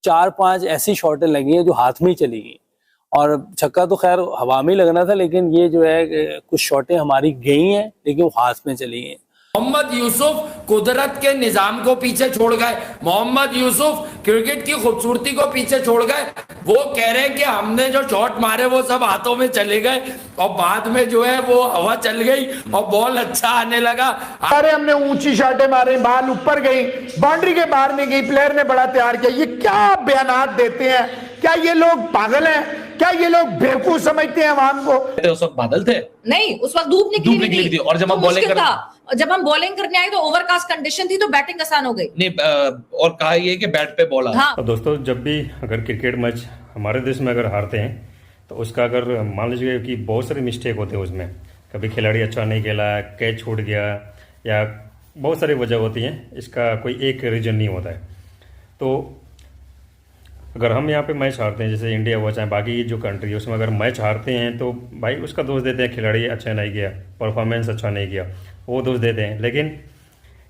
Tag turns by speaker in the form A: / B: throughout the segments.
A: 4-5 ऐसी शॉटें लगी हैं जो हाथ में ही चली गई, और छक्का तो खैर हवा में ही लगना था, लेकिन ये जो है कुछ शॉटें हमारी गई हैं लेकिन वो हाथ में चली गई।
B: मोहम्मद यूसुफ कुदरत के निजाम को पीछे छोड़ गए। मोहम्मद यूसुफ क्रिकेट की खूबसूरती को पीछे छोड़ गए। वो कह रहे हैं कि हमने जो शॉट मारे वो सब हाथों में चले गए और बाद में जो है वो हवा चल गई और बॉल अच्छा आने लगा।
C: अरे हमने ऊंची शॉटें मारे, बॉल ऊपर गई, बाउंड्री के बाहर नहीं गई, प्लेयर ने बड़ा तैयार किया। ये क्या बयानात देते हैं? क्या ये लोग पागल हैं? क्या ये लोग बेवकूफ समझते हैं आवाम को?
D: उस वक्त बादल थे
E: नहीं, उस वक्त धूप निकली थी और जब हम बॉलिंग करने आए तो ओवरकास्ट कंडीशन थी तो बैटिंग आसान हो गई।
D: नहीं, और कहा ये कि बैट पे बॉल
E: हाँ।
F: तो दोस्तों, जब भी अगर क्रिकेट मैच हमारे देश में अगर हारते हैं तो उसका अगर मान लीजिए कि बहुत सारे मिस्टेक होते हैं उसमें, कभी खिलाड़ी अच्छा नहीं खेला, कैच छूट गया, या बहुत सारी वजह होती हैं, इसका कोई एक रीज़न नहीं होता है। तो अगर हम यहाँ पे मैच हारते हैं, जैसे इंडिया हुआ चाहे बाकी जो कंट्री है, उसमें अगर मैच हारते हैं तो भाई उसका दोष देते हैं खिलाड़ी अच्छा नहीं किया, परफॉर्मेंस अच्छा नहीं किया, वो दोष देते हैं। लेकिन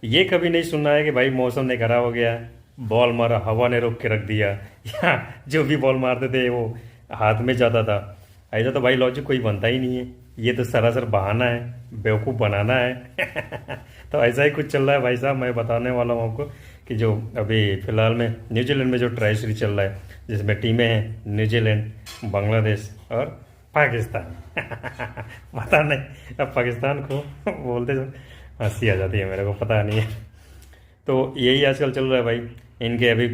F: ये कभी नहीं सुनना है कि भाई मौसम ने खराब हो गया, बॉल मारा, हवा ने रोक के रख दिया, या जो भी बॉल मारते थे वो हाथ में जाता था। ऐसा तो भाई लॉजिक कोई बनता ही नहीं है, ये तो सरासर बहाना है, बेवकूफ़ बनाना है। तो ऐसा ही कुछ चल रहा है भाई साहब। मैं बताने वाला हूँ आपको कि जो अभी फ़िलहाल में न्यूजीलैंड में जो ट्राई सीरीज चल रहा है, जिसमें टीमें हैं न्यूजीलैंड, बांग्लादेश और पाकिस्तान। पता नहीं, अब पाकिस्तान को बोलते हंसी आ जाती है, मेरे को पता नहीं है। तो यही आजकल चल रहा है भाई इनके। अभी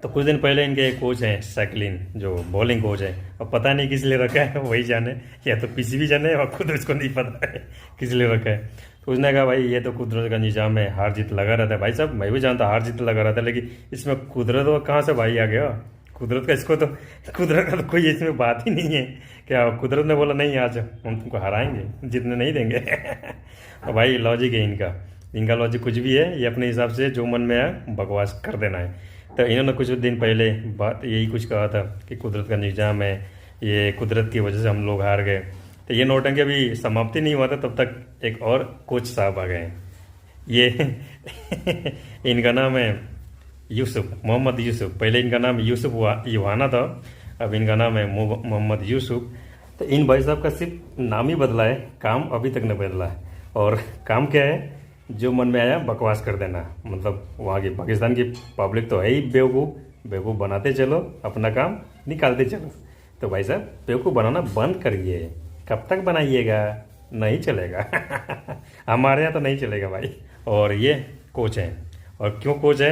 F: तो कुछ दिन पहले इनके एक कोच हैं सैकलिन, जो बॉलिंग कोच है, अब पता नहीं किस लिए रखा है, वही जाने, या तो पीसीबी जाने, और खुद उसको नहीं पता है किस लिए रखा है। तो उसने कहा भाई ये तो कुदरत का निजाम है, हार जीत लगा रहता है। भाई साहब मैं भी जानता हार जीत लगा रहता है, लेकिन इसमें कुदरत वो कहाँ से भाई आ गया? कुदरत का इसको तो कुदरत का तो कोई इसमें बात ही नहीं है। क्या कुदरत ने बोला नहीं आज हम तुमको हराएंगे, जीतने नहीं देंगे? तो भाई लॉजिक है इनका लॉजिक कुछ भी है, ये अपने हिसाब से जो मन में आए बकवास कर देना है। तो इन्होंने कुछ दिन पहले बात यही कुछ कहा था कि कुदरत का निजाम है, ये कुदरत की वजह से हम लोग हार गए। तो ये नौटंकी अभी समाप्ति नहीं हुआ था तब तक एक और कोच साहब आ गए हैं। ये इनका नाम है यूसुफ, मोहम्मद यूसुफ। पहले इनका नाम यूसुफ यूहाना था, अब इनका नाम है मोहम्मद यूसुफ। तो इन भाई साहब का सिर्फ नाम ही बदला है, काम अभी तक नहीं बदला है। और काम क्या है? जो मन में आया बकवास कर देना। मतलब वहाँ की पाकिस्तान की पब्लिक तो है ही बेवकूफ़ बनाते चलो, अपना काम निकालते चलो। तो भाई साहब बेवकूफ़ बनाना बंद करिए। कब तक बनाइएगा? नहीं चलेगा। हमारे यहाँ तो नहीं चलेगा भाई। और ये कोच हैं, और क्यों कोच है?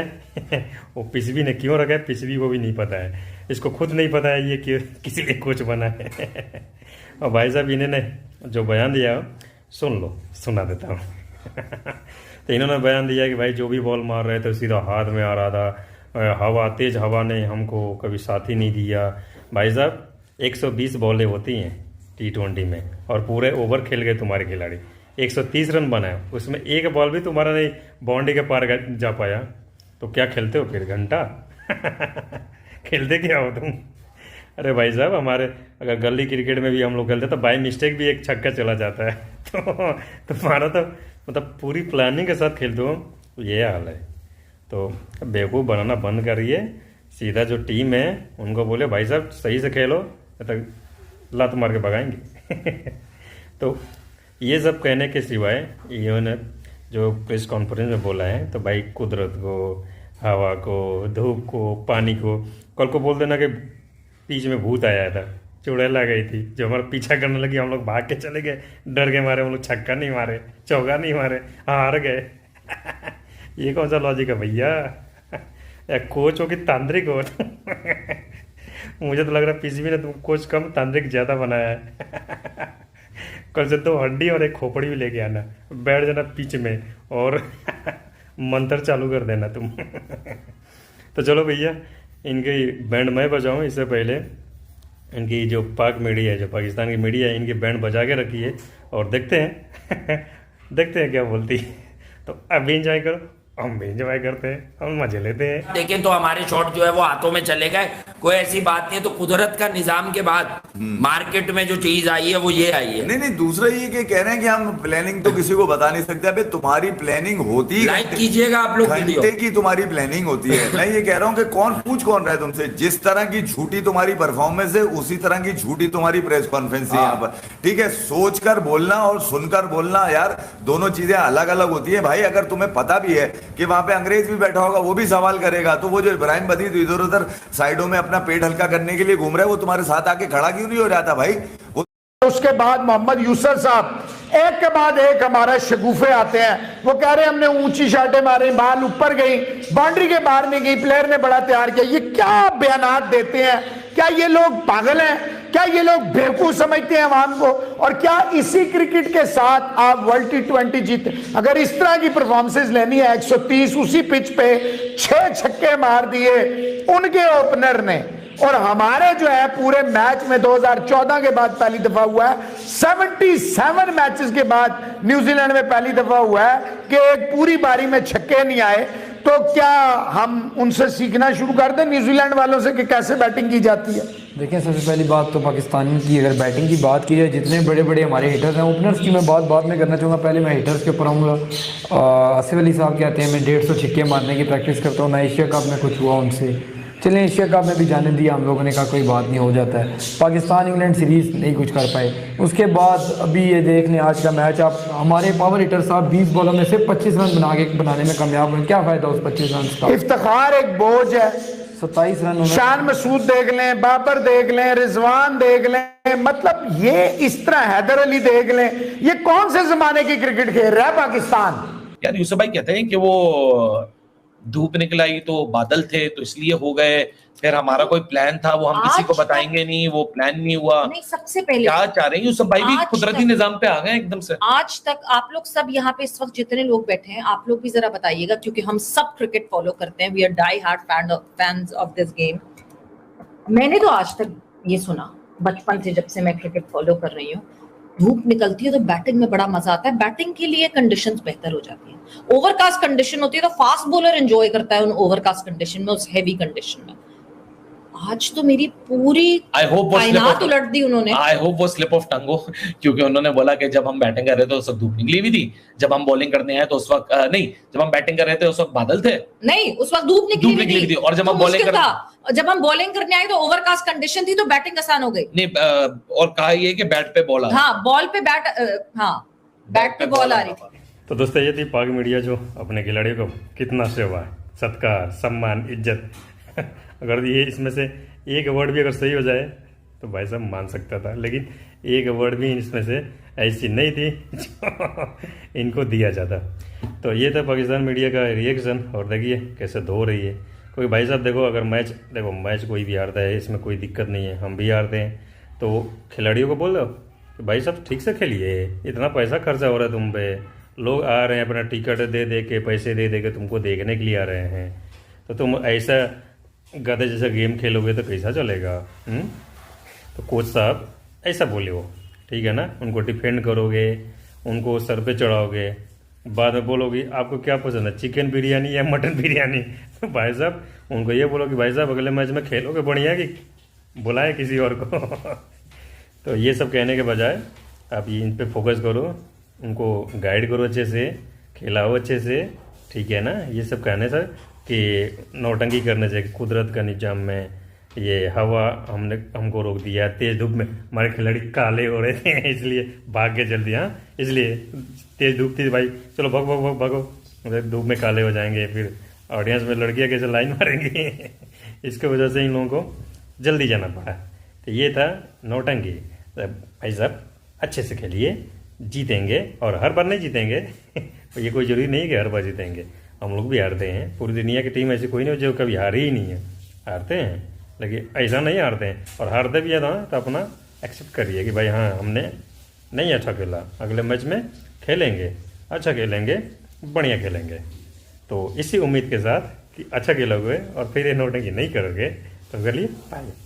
F: वो पीसीबी ने क्यों रखा है, पीसीबी को भी नहीं पता है, इसको खुद नहीं पता है ये क्यों किसी लिए कोच बना है। और भाई साहब इन्होंने जो बयान दिया सुन लो, सुना देता हूँ। तो इन्होंने बयान दिया कि भाई जो भी बॉल मार रहे थे सीधा हाथ में आ रहा था, हवा, तेज हवा ने हमको कभी साथ ही नहीं दिया। भाई साहब 120 बॉलें होती हैं T20 में, और पूरे ओवर खेल गए तुम्हारे खिलाड़ी, 130 रन बनाए, उसमें एक बॉल भी तुम्हारा नहीं बाउंड्री के पार जा पाया। तो क्या खेलते हो फिर? घंटा। खेलते क्या हो तुम? अरे भाई साहब हमारे अगर गली क्रिकेट में भी हम लोग खेलते तो बाई मिस्टेक भी एक छक्का चला जाता है। तो तुम्हारा तो मतलब पूरी प्लानिंग के साथ खेलते हो, ये हाल है। तो बेवकूफ़ बनाना बंद करिए, सीधा जो टीम है उनको बोले भाई साहब सही से खेलो, तक लात मार के भगाएंगे। तो ये सब कहने के सिवाय इन्होंने जो प्रेस कॉन्फ्रेंस में बोला है, तो भाई कुदरत को, हवा को, धूप को, पानी को, कल को बोल देना कि बीच में भूत आया था, चुड़ैल आ गई थी जो हमारा पीछा करने लगी, हम लोग भाग के चले गए, डर के मारे हम लोग छक्का नहीं मारे, चौका नहीं मारे, हार गए। ये कौन सा लॉजिक है भैया? या कोच हो कि तांत्रिक हो? मुझे तो लग रहा है पीसीबी ने तुम कोच कम तांत्रिक ज़्यादा बनाया है। कल से तो हड्डी और एक खोपड़ी भी लेके आना, बैठ जाना पीछ में और मंत्र चालू कर देना तुम। तो चलो भैया, इनकी बैंड मैं बजाऊं इससे पहले इनकी जो पाक मीडिया है, जो पाकिस्तान की मीडिया है, इनकी बैंड बजा के रखी है और देखते हैं देखते हैं क्या बोलती है। तो अभी इंजॉय करो, हम भी इंजॉय करते हैं, हम मजे लेते हैं।
B: देखें तो हमारे शॉट जो है वो हाथों में चले गए। कोई ऐसी बात नहीं है। तो कुदरत का निजाम के बाद मार्केट में जो चीज आई है वो ये आई है।
G: नहीं नहीं, दूसरा ये कि कह रहे हैं कि हम प्लानिंग तो किसी को बता नहीं सकते। अबे तुम्हारी प्लानिंग होती है,
B: लाइक कीजिएगा आप लोग वीडियो।
G: घंटे की तुम्हारी प्लानिंग होती है। मैं ये कह रहा हूँ कि कौन रहा है तुमसे। जिस तरह की झूठी तुम्हारी परफॉर्मेंस है उसी तरह की झूठी तुम्हारी प्रेस कॉन्फ्रेंस है यहाँ पर। ठीक है, सोचकर बोलना और सुनकर बोलना यार दोनों चीजें अलग अलग होती है भाई। अगर तुम्हें पता भी है कि वहां पे अंग्रेज भी बैठा होगा, वो भी सवाल करेगा, तो वो जो इब्राहिम बदी तो इधर उधर साइडों में अपना पेट हल्का करने के लिए घूम रहा है, वो तुम्हारे साथ आके खड़ा क्यों नहीं हो जाता भाई? वो
C: उसके बाद मोहम्मद यूसुफ साहब एक के बाद एक हमारा शगुफे आते हैं। वो कह रहे हैं हमने ऊंची शाटें मारी, बाल ऊपर गई, बाउंड्री के बाहर नहीं गई, प्लेयर ने बड़ा तैयार किया। ये क्या बयानात देते हैं? क्या ये लोग पागल हैं? क्या ये लोग बेवकूफ समझते हैं अवाम को? और क्या इसी क्रिकेट के साथ आप वर्ल्ड T20 जीते? अगर इस तरह की परफॉर्मेंसेस लेनी है, 130 उसी पिच पे 6 छक्के मार दिए उनके ओपनर ने, और हमारे जो है पूरे मैच में 2014 के बाद पहली दफा हुआ है, 77 मैचेस के बाद न्यूजीलैंड में पहली दफा हुआ है कि एक पूरी बारी में छक्के नहीं आए। तो क्या हम उनसे सीखना शुरू कर दें न्यूजीलैंड वालों से कि कैसे बैटिंग की जाती है?
H: देखिए, सबसे पहली बात तो पाकिस्तानियों की अगर बैटिंग की बात की जाए, जितने बड़े बड़े हमारे हिटर्स हैं, ओपनर्स की मैं बात बाद में करना चाहूँगा। पहले मैं हिटर्स के ऊपर आऊँगा। आसिफ अली साहब कहते हैं मैं 150 छक्के मारने की प्रैक्टिस करता हूँ, ना एशिया कप में कुछ हुआ उनसे। चलें, एशिया कप में भी जाने दिया, हम लोगों ने कहा कोई बात नहीं, हो जाता है। पाकिस्तान इंग्लैंड सीरीज़ नहीं कुछ कर पाए। उसके बाद अभी ये देख लें आज का मैच, आप हमारे पावर हिटर साहब 20 बॉलों में से 25 रन बनाने में कामयाब हुए। क्या फ़ायदा उस 25 रन का?
C: इफ्तिखार एक बोझ है।
H: 27 रन।
C: शान मसूद देख लें, बाबर देख लें, रिजवान देख लें, मतलब ये इस तरह हैदर अली देख लें, ये कौन से जमाने की क्रिकेट खेल रहा है पाकिस्तान?
D: यार यूसुफ भाई कहते हैं कि वो धूप निकल आई तो बादल थे तो इसलिए हो गए, फिर हमारा कोई प्लान था वो हम किसी को बताएंगे नहीं, वो प्लान नहीं हुआ।
E: नहीं, सबसे पहले
D: क्या चाह रहे हैं यूसुफ भाई भी कुदरती निजाम पे आ गए एकदम से।
E: आज तक आप लोग सब यहाँ पे इस वक्त जितने लोग बैठे हैं, आप लोग भी जरा बताइएगा, क्योंकि हम सब क्रिकेट फॉलो करते हैं, we are die hard fans of this game. मैंने तो आज तक ये सुना बचपन से, जब से मैं क्रिकेट फॉलो कर रही हूँ, धूप निकलती है तो बैटिंग में बड़ा मजा आता है। बैटिंग के लिए कंडीशंस बेहतर हो जाती है। ओवरकास्ट कंडीशन होती है तो फास्ट बॉलर एंजॉय करता है उन ओवरकास्ट कंडीशन में, उस हेवी कंडीशन में। आज तो मेरी पूरी कायनात उलट दी उन्होंने।
D: आई होप वो स्लिप ऑफ टंग हो, क्योंकि उन्होंने बोला कि जब हम बैटिंग कर रहे थे उस वक्त धूप निकली हुई थी, जब हम बॉलिंग करने आए तो उस वक्त नहीं, जब हम बैटिंग कर रहे थे उस वक्त बादल थे,
E: नहीं उस वक्त धूप निकली हुई थी,
D: और जब हम
E: बॉलिंग करने आए तो ओवरकास्ट कंडीशन थी तो बैटिंग आसान हो गई।
D: नहीं, और कहा ये कि बैट पे बॉल,
E: हाँ बॉल पे बैट, हाँ बैट पे बॉल आ रही थी।
F: तो दोस्तों ये थी पाक मीडिया जो अपने खिलाड़ियों को कितना सेवा, सत्कार, सम्मान, इज्जत। अगर ये इसमें से एक वर्ड भी अगर सही हो जाए तो भाई साहब मान सकता था, लेकिन एक वर्ड भी इसमें से ऐसी नहीं थी जो इनको दिया जाता। तो ये था पाकिस्तान मीडिया का रिएक्शन। और देखिए कैसे धो रही है। कोई भाई साहब देखो, अगर मैच कोई भी हारता है, इसमें कोई दिक्कत नहीं है, हम भी हारते हैं, तो खिलाड़ियों को बोल दो कि भाई साहब ठीक से खेलिए, इतना पैसा खर्चा हो रहा है तुम पे, लोग आ रहे हैं अपना टिकट दे के, पैसे दे के तुमको देखने के लिए आ रहे हैं, तो तुम ऐसा गधे जैसा गेम खेलोगे तो कैसा चलेगा? तो कोच साहब ऐसा बोले हो, ठीक है ना, उनको डिफेंड करोगे, उनको सर पे चढ़ाओगे, बाद में बोलोगे आपको क्या पसंद है, चिकन बिरयानी या मटन बिरयानी? तो भाई साहब उनको ये बोलो कि भाई साहब अगले मैच में खेलोगे बढ़िया कि बुलाए किसी और को? तो ये सब कहने के बजाय आप इन पे फोकस करो, उनको गाइड करो अच्छे से, खिलाओ अच्छे से, ठीक है ना। ये सब कहने से कि नौटंकी करने से कुदरत का निजाम में ये हवा हमको रोक दिया, तेज धूप में हमारे खिलाड़ी काले हो रहे थे इसलिए भाग के चल दिया, इसलिए तेज धूप थी भाई, चलो भागो, धूप में काले हो जाएंगे, फिर ऑडियंस में लड़कियां कैसे लाइन मारेंगी इसके वजह से इन लोगों को जल्दी जाना पड़ा। तो ये था नौटंकी। भाई साहब अच्छे से खेलिए, जीतेंगे, और हर बार नहीं जीतेंगे ये कोई जरूरी नहीं कि हर बार जीतेंगे, हम लोग भी हारते हैं। पूरी दुनिया की टीम ऐसी कोई नहीं जो कभी हारी ही नहीं है, हारते हैं, लेकिन ऐसा नहीं हारते हैं। और हारते भी है ना तो अपना एक्सेप्ट करिए कि भाई हाँ हमने नहीं अच्छा खेला, अगले मैच में खेलेंगे, अच्छा खेलेंगे, बढ़िया खेलेंगे। तो इसी उम्मीद के साथ कि अच्छा खेलोगे और फिर ये नौटंकी नहीं करोगे, तो चलिए बाय।